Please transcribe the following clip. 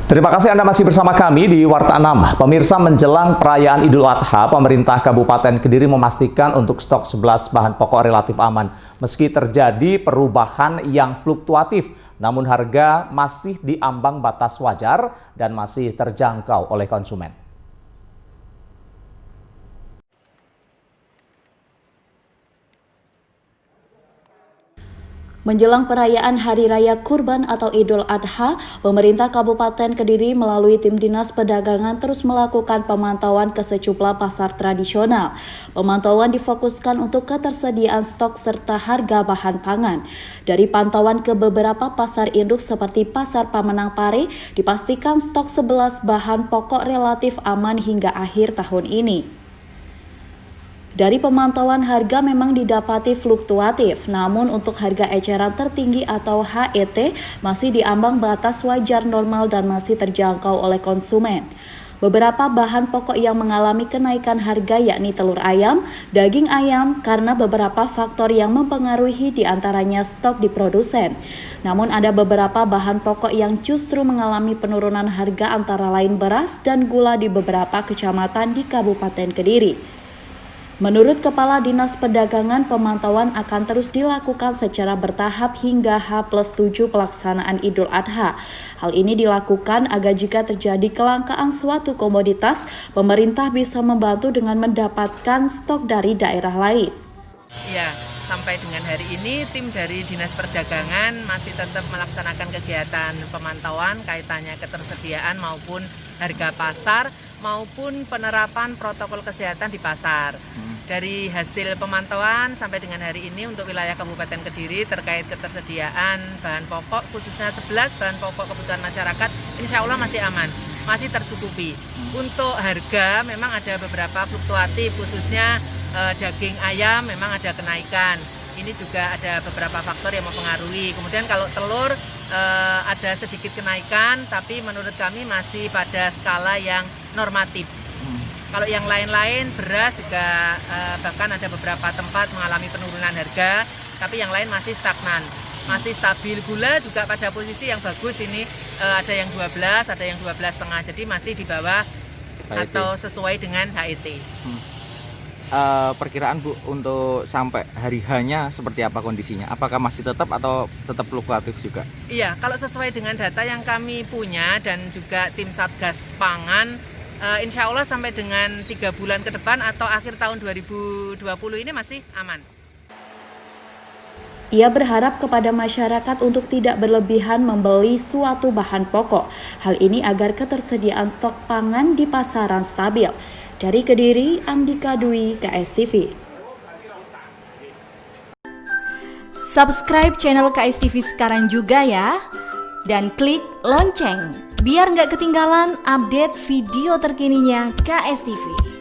Terima kasih Anda masih bersama kami di Warta 6. Pemirsa, menjelang perayaan Idul Adha, pemerintah Kabupaten Kediri memastikan untuk stok 11 bahan pokok relatif aman. Meski terjadi perubahan yang fluktuatif, namun harga masih di ambang batas wajar dan masih terjangkau oleh konsumen. Menjelang perayaan Hari Raya Kurban atau Idul Adha, pemerintah Kabupaten Kediri melalui tim Dinas Perdagangan terus melakukan pemantauan ke sejumlah pasar tradisional. Pemantauan difokuskan untuk ketersediaan stok serta harga bahan pangan. Dari pantauan ke beberapa pasar induk seperti Pasar Pamenang Pare, dipastikan stok 11 bahan pokok relatif aman hingga akhir tahun ini. Dari pemantauan harga memang didapati fluktuatif, namun untuk harga eceran tertinggi atau HET masih diambang batas wajar normal dan masih terjangkau oleh konsumen. Beberapa bahan pokok yang mengalami kenaikan harga yakni telur ayam, daging ayam karena beberapa faktor yang mempengaruhi diantaranya stok di produsen. Namun ada beberapa bahan pokok yang justru mengalami penurunan harga antara lain beras dan gula di beberapa kecamatan di Kabupaten Kediri. Menurut Kepala Dinas Perdagangan, pemantauan akan terus dilakukan secara bertahap hingga H+7 pelaksanaan Idul Adha. Hal ini dilakukan agar jika terjadi kelangkaan suatu komoditas, pemerintah bisa membantu dengan mendapatkan stok dari daerah lain. Ya, sampai dengan hari ini tim dari Dinas Perdagangan masih tetap melaksanakan kegiatan pemantauan kaitannya ketersediaan maupun harga pasar maupun penerapan protokol kesehatan di pasar. Dari hasil pemantauan sampai dengan hari ini untuk wilayah Kabupaten Kediri terkait ketersediaan bahan pokok khususnya 11 bahan pokok kebutuhan masyarakat insya Allah masih aman, masih tercukupi. Untuk harga memang ada beberapa fluktuatif khususnya daging ayam memang ada kenaikan. Ini juga ada beberapa faktor yang mempengaruhi. Kemudian kalau telur ada sedikit kenaikan, tapi menurut kami masih pada skala yang normatif. Kalau yang lain-lain, beras juga bahkan ada beberapa tempat mengalami penurunan harga, tapi yang lain masih stagnan, masih stabil. Gula juga pada posisi yang bagus ini, ada yang 12, ada yang 12,5, jadi masih di bawah HET atau sesuai dengan HET. Perkiraan Bu untuk sampai hari H-nya seperti apa kondisinya? Apakah masih tetap atau tetap fluktuatif juga? Iya, kalau sesuai dengan data yang kami punya dan juga tim Satgas Pangan, insya Allah sampai dengan 3 bulan ke depan atau akhir tahun 2020 ini masih aman. Ia berharap kepada masyarakat untuk tidak berlebihan membeli suatu bahan pokok. Hal ini agar ketersediaan stok pangan di pasaran stabil. Dari Kediri, Andika Dwi, KSTV. Subscribe channel KSTV sekarang juga ya. Dan klik lonceng biar nggak ketinggalan update video terkininya KSTV.